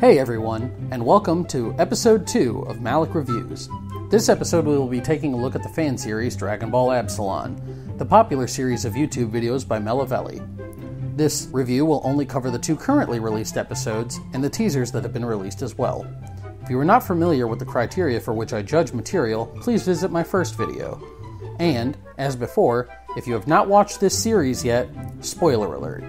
Hey everyone, and welcome to episode 2 of Malik Reviews. This episode we will be taking a look at the fan series Dragon Ball Absalon, the popular series of YouTube videos by Melivelli. This review will only cover the 2 currently released episodes and the teasers that have been released as well. If you are not familiar with the criteria for which I judge material, please visit my first video. And, as before, if you have not watched this series yet, spoiler alert.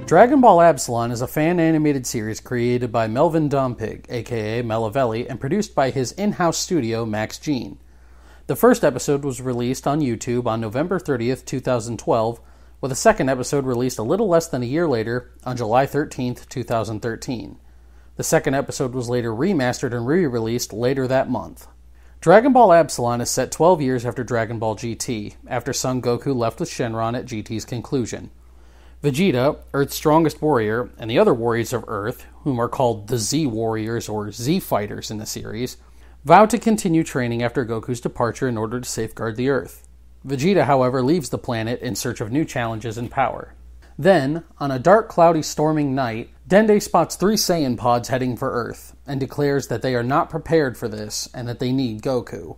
Dragon Ball Absalon is a fan-animated series created by Melvin Dompig, aka Melivelli, and produced by his in-house studio, Max Gene. The first episode was released on YouTube on November 30th, 2012, with a second episode released a little less than a year later, on July 13th, 2013. The second episode was later remastered and re-released later that month. Dragon Ball Absalon is set 12 years after Dragon Ball GT, after Son Goku left with Shenron at GT's conclusion. Vegeta, Earth's strongest warrior, and the other warriors of Earth, whom are called the Z Warriors or Z Fighters in the series, vow to continue training after Goku's departure in order to safeguard the Earth. Vegeta, however, leaves the planet in search of new challenges and power. Then, on a dark, cloudy, storming night, Dende spots 3 Saiyan pods heading for Earth, and declares that they are not prepared for this and that they need Goku.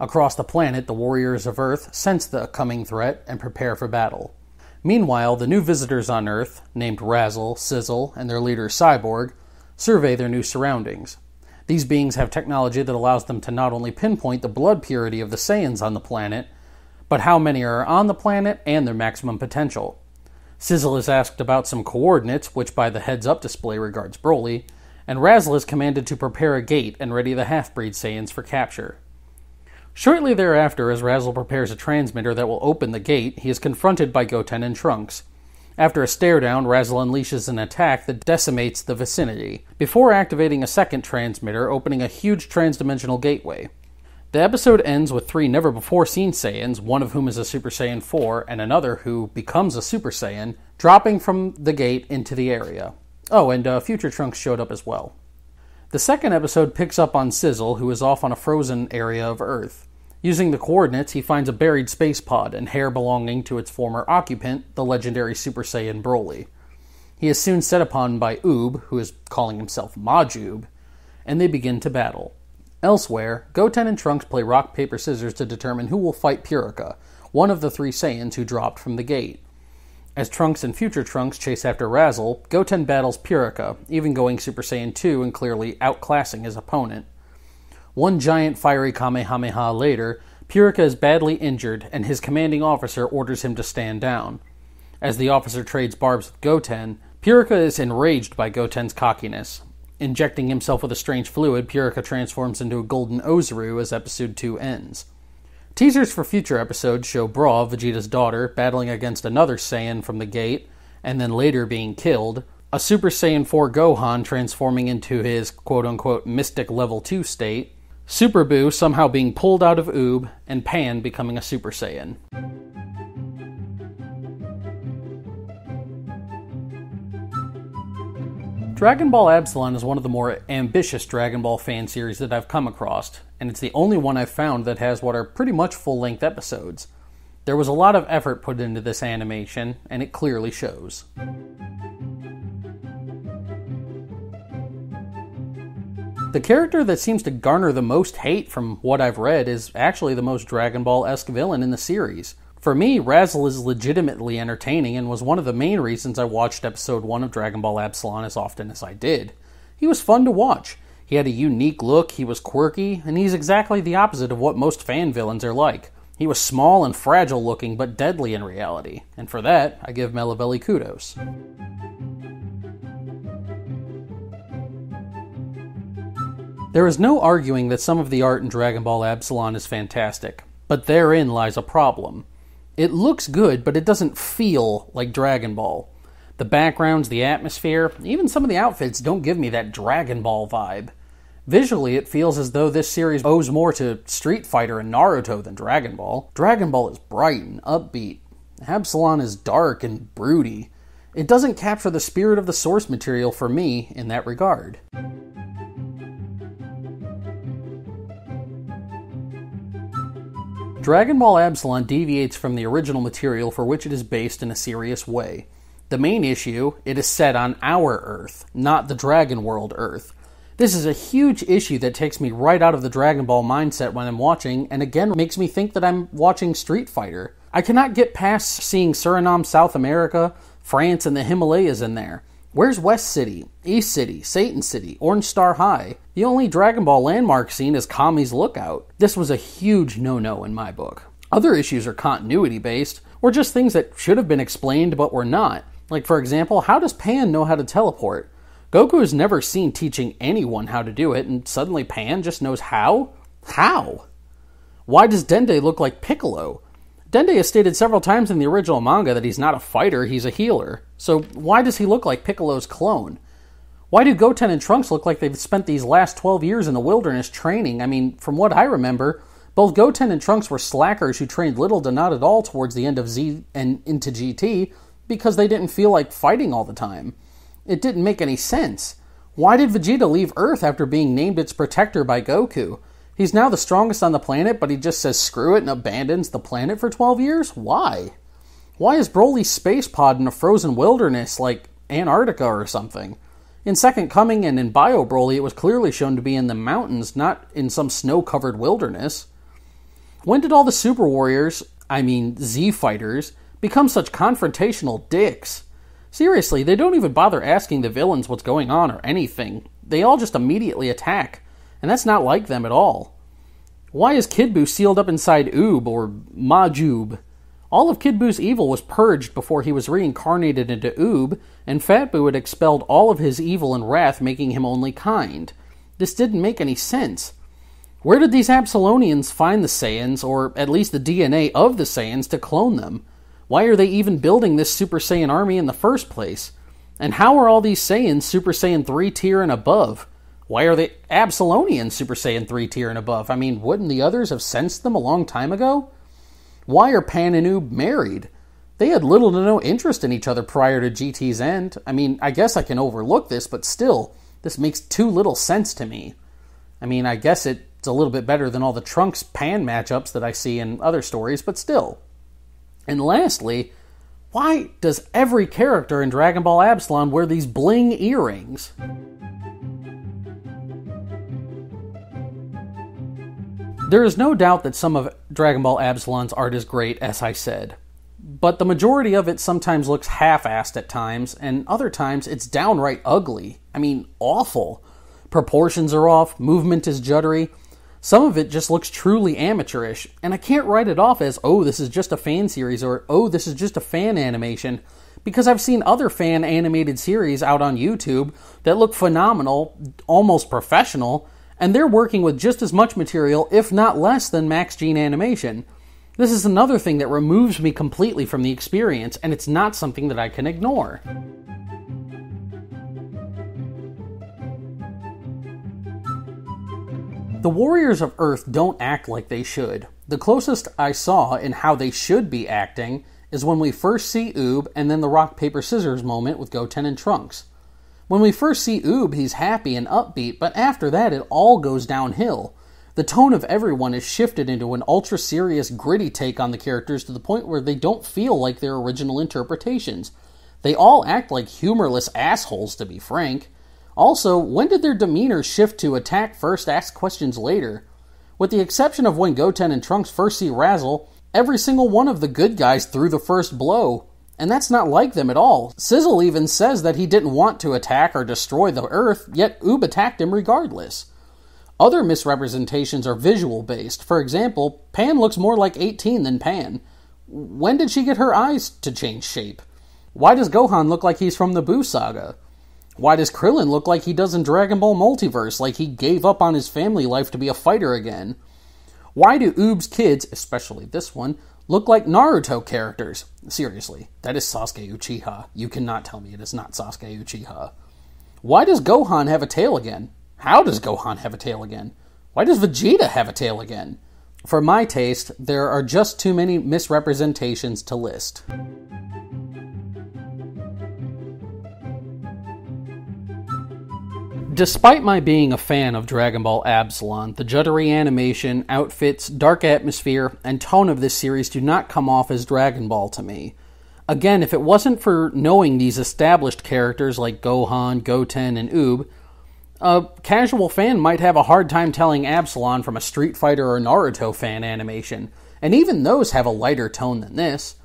Across the planet, the warriors of Earth sense the coming threat and prepare for battle. Meanwhile, the new visitors on Earth, named Razzle, Sizzle, and their leader Cyborg, survey their new surroundings. These beings have technology that allows them to not only pinpoint the blood purity of the Saiyans on the planet, but how many are on the planet and their maximum potential. Sizzle is asked about some coordinates, which by the heads-up display regards Broly, and Razzle is commanded to prepare a gate and ready the half-breed Saiyans for capture. Shortly thereafter, as Razzle prepares a transmitter that will open the gate, he is confronted by Goten and Trunks. After a stare-down, Razzle unleashes an attack that decimates the vicinity, before activating a second transmitter, opening a huge transdimensional gateway. The episode ends with 3 never-before-seen Saiyans, one of whom is a Super Saiyan 4, and another who becomes a Super Saiyan, dropping from the gate into the area. Oh, and future Trunks showed up as well. The second episode picks up on Sizzle, who is off on a frozen area of Earth. Using the coordinates, he finds a buried space pod and hair belonging to its former occupant, the legendary Super Saiyan Broly. He is soon set upon by Oob, who is calling himself Majoob, and they begin to battle. Elsewhere, Goten and Trunks play rock, paper, scissors to determine who will fight Purika, one of the 3 Saiyans who dropped from the gate. As Trunks and future Trunks chase after Razzle, Goten battles Purika, even going Super Saiyan 2 and clearly outclassing his opponent. One giant fiery Kamehameha later, Purika is badly injured and his commanding officer orders him to stand down. As the officer trades barbs with Goten, Purika is enraged by Goten's cockiness. Injecting himself with a strange fluid, Purika transforms into a golden Ozaru as episode 2 ends. Teasers for future episodes show Bra, Vegeta's daughter, battling against another Saiyan from the gate, and then later being killed, a Super Saiyan 4 Gohan transforming into his quote-unquote mystic level 2 state, Super Buu somehow being pulled out of Oob, and Pan becoming a Super Saiyan. Dragon Ball Absalon is one of the more ambitious Dragon Ball fan series that I've come across, and it's the only one I've found that has what are pretty much full-length episodes. There was a lot of effort put into this animation, and it clearly shows. The character that seems to garner the most hate from what I've read is actually the most Dragon Ball-esque villain in the series. For me, Razzle is legitimately entertaining and was one of the main reasons I watched episode 1 of Dragon Ball Absalon as often as I did. He was fun to watch. He had a unique look, he was quirky, and he's exactly the opposite of what most fan villains are like. He was small and fragile looking, but deadly in reality, and for that, I give Melivelli kudos. There is no arguing that some of the art in Dragon Ball Absalon is fantastic, but therein lies a problem. It looks good, but it doesn't feel like Dragon Ball. The backgrounds, the atmosphere, even some of the outfits don't give me that Dragon Ball vibe. Visually, it feels as though this series owes more to Street Fighter and Naruto than Dragon Ball. Dragon Ball is bright and upbeat. Absalon is dark and broody. It doesn't capture the spirit of the source material for me in that regard. Dragon Ball Absalon deviates from the original material for which it is based in a serious way. The main issue, it is set on our Earth, not the Dragon World Earth. This is a huge issue that takes me right out of the Dragon Ball mindset when I'm watching, and again makes me think that I'm watching Street Fighter. I cannot get past seeing Suriname, South America, France, and the Himalayas in there. Where's West City, East City, Satan City, Orange Star High? The only Dragon Ball landmark scene is Kami's Lookout. This was a huge no-no in my book. Other issues are continuity-based, or just things that should have been explained but were not. Like, for example, how does Pan know how to teleport? Goku is never seen teaching anyone how to do it, and suddenly Pan just knows how? How? Why does Dende look like Piccolo? Dende has stated several times in the original manga that he's not a fighter, he's a healer. So why does he look like Piccolo's clone? Why do Goten and Trunks look like they've spent these last 12 years in the wilderness training? I mean, from what I remember, both Goten and Trunks were slackers who trained little to not at all towards the end of Z and into GT because they didn't feel like fighting all the time. It didn't make any sense. Why did Vegeta leave Earth after being named its protector by Goku? He's now the strongest on the planet, but he just says screw it and abandons the planet for 12 years? Why? Why is Broly's space pod in a frozen wilderness like Antarctica or something? In Second Coming and in Bio Broly, it was clearly shown to be in the mountains, not in some snow-covered wilderness. When did all the Super Warriors, Z Fighters, become such confrontational dicks? Seriously, they don't even bother asking the villains what's going on or anything. They all just immediately attack. And that's not like them at all. Why is Kid Buu sealed up inside Oob, or Majub? All of Kid Buu's evil was purged before he was reincarnated into Oob, and Fat Buu had expelled all of his evil and wrath, making him only kind. This didn't make any sense. Where did these Absalonians find the Saiyans, or at least the DNA of the Saiyans, to clone them? Why are they even building this Super Saiyan army in the first place? And how are all these Saiyans Super Saiyan 3 tier and above? Why are the Absalonians Super Saiyan 3 tier and above? I mean, wouldn't the others have sensed them a long time ago? Why are Pan and Oob married? They had little to no interest in each other prior to GT's end. I mean, I guess I can overlook this, but still, this makes too little sense to me. I mean, I guess it's a little bit better than all the Trunks-Pan matchups that I see in other stories, but still. And lastly, why does every character in Dragon Ball Absalon wear these bling earrings? There is no doubt that some of Dragon Ball Absalon's art is great, as I said. But the majority of it sometimes looks half-assed at times, and other times it's downright ugly. I mean, awful. Proportions are off, movement is juddery. Some of it just looks truly amateurish, and I can't write it off as, oh, this is just a fan series, or, oh, this is just a fan animation, because I've seen other fan animated series out on YouTube that look phenomenal, almost professional, and they're working with just as much material, if not less, than Max Gene Animation. This is another thing that removes me completely from the experience, and it's not something that I can ignore. The Warriors of Earth don't act like they should. The closest I saw in how they should be acting is when we first see Oob and then the rock, paper, scissors moment with Goten and Trunks. When we first see Oob, he's happy and upbeat, but after that it all goes downhill. The tone of everyone is shifted into an ultra-serious, gritty take on the characters to the point where they don't feel like their original interpretations. They all act like humorless assholes, to be frank. Also, when did their demeanor shift to attack first, ask questions later? With the exception of when Goten and Trunks first see Razzle, every single one of the good guys threw the first blow. And that's not like them at all. Sizzle even says that he didn't want to attack or destroy the Earth, yet Oob attacked him regardless. Other misrepresentations are visual-based. For example, Pan looks more like 18 than Pan. When did she get her eyes to change shape? Why does Gohan look like he's from the Buu Saga? Why does Krillin look like he does in Dragon Ball Multiverse, like he gave up on his family life to be a fighter again? Why do Oob's kids, especially this one, look like Naruto characters? Seriously, that is Sasuke Uchiha. You cannot tell me it is not Sasuke Uchiha. Why does Gohan have a tail again? How does Gohan have a tail again? Why does Vegeta have a tail again? For my taste, there are just too many misrepresentations to list. Despite my being a fan of Dragon Ball Absalon, the juddery animation, outfits, dark atmosphere, and tone of this series do not come off as Dragon Ball to me. Again, if it wasn't for knowing these established characters like Gohan, Goten, and Oob, a casual fan might have a hard time telling Absalon from a Street Fighter or Naruto fan animation, and even those have a lighter tone than this.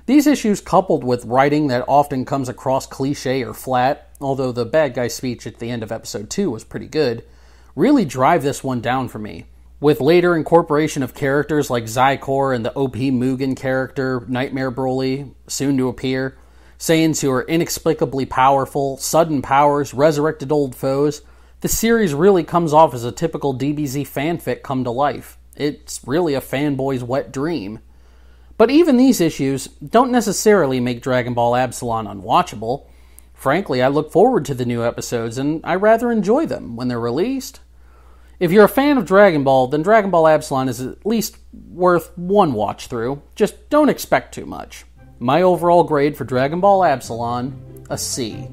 These issues, coupled with writing that often comes across cliche or flat, although the bad guy speech at the end of episode 2 was pretty good, really drive this one down for me. With later incorporation of characters like Zycor and the OP Mugen character, Nightmare Broly, soon to appear, Saiyans who are inexplicably powerful, sudden powers, resurrected old foes, the series really comes off as a typical DBZ fanfic come to life. It's really a fanboy's wet dream. But even these issues don't necessarily make Dragon Ball Absalon unwatchable. Frankly, I look forward to the new episodes, and I rather enjoy them when they're released. If you're a fan of Dragon Ball, then Dragon Ball Absalon is at least worth one watch through. Just don't expect too much. My overall grade for Dragon Ball Absalon, a C.